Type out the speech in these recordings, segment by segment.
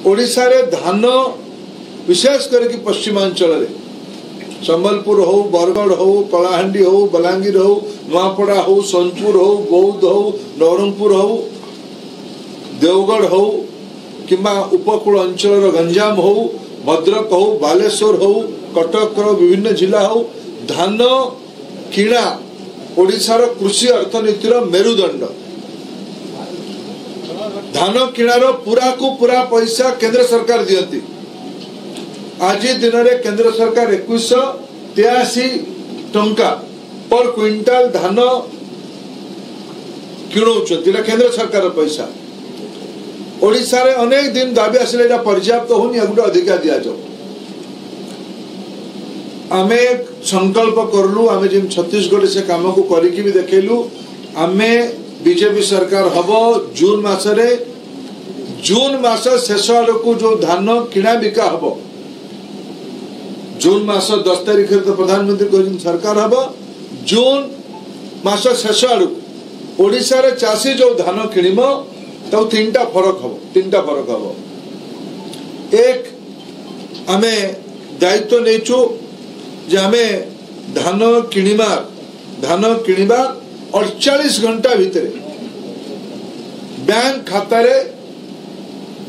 ओडिशा रे धान विशेष करके पश्चिमांचल रे संबलपुर हो, बरगढ़ हो, कलाहांडी हो, बलांगीर हो, नुआपड़ा हो, सोनपुर हो, बौद्ध हो, नवरंगपुर हो, देवगढ़ हो किंबा उपकूल अंचल गंजाम हो, भद्रक हो, बालेश्वर हो, कटक विभिन्न जिला हो, धान किणा ओडिशार कृषि अर्थनीतिर मेरुदंड। धान किणार पूरा को पूरा पैसा केंद्र सरकार दियंती। आज दिन में केंद्र सरकार 2183 टंका पर क्विंटाल धान किणुचंती, केंद्र सरकार पैसा। ओडिशा रे अनेक दिन दाबी आसिले पर्याप्त होनी, गोटे अधिका दि जाओ। आमे संकल्प करलु, आमे जिम छत्तीसगढ़ से काम को करिकी भी देखेलु। आमे बीजेपी सरकार हबो जून मासरे, जून मास शेष आड़क जो धान किणा बिका हबो, जून मास 10 तारिख तो प्रधानमंत्री कहते सरकार हबो जून मास शेष आड़क ओडिशा रे चाषी जो धान किणिम तो तीनटा फरक हबो। एक आमे दायित्व नेचु जे आमे धान किणिबा 48 घंटा भितर बैंक खाता रे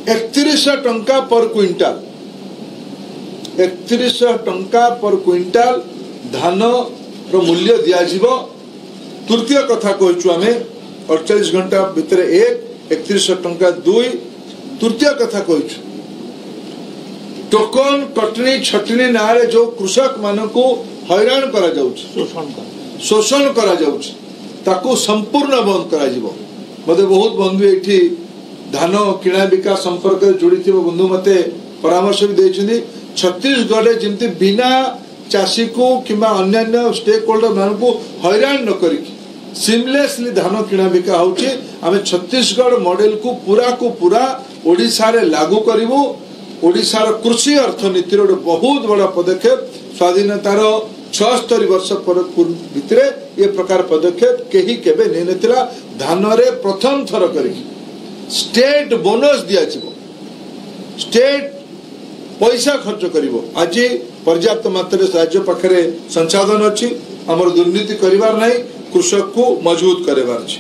3100 टंका पर क्विंटाल, 3100 टंका पर क्विंटाल धान रो मूल्य दिया जीवो। तृतीय कथा कहचु आमे 48 घंटा भितर 3100 टंका 2। तृतीय कथा कहचु टोकन कटनी छटनी नारे जो कृषक मानकू हैरान करा जाउछि, शोषण करा जाउछि, ताको संपूर्ण बंद करा जीवो। मते बहुत बंधु एठी धान किणा बिका संपर्क जोड़ी थी बंधु मते परामर्श भी देइछिनि। छत्तीसगढ़ रे जेंति बिना चाषी को किंबा अन्य स्टेक होल्डर मानकू हैरान न करिकी सिमलेसली धान किणा बिका होछि। आमे छत्तीसगढ़ मॉडल को पूरा ओडिशा रे लागू करिवु। ओडिशार कृषि अर्थनीतिर बहुत बड़ा पदक्षेप स्वाधीनतार 76 वर्ष भितर ये प्रकार पदक्षेप कहीं केबे नहीं नथिला। धान रे प्रथम थर करिकी स्टेट बोनस दिया जीवो, स्टेट पैसा खर्च करिवो। आज पर्याप्त मात्रा राज्य पाखरे संसाधन अछि, हमर दुर्नीति करिवार नहीं, कृषक को मजबूत करिवार अछि।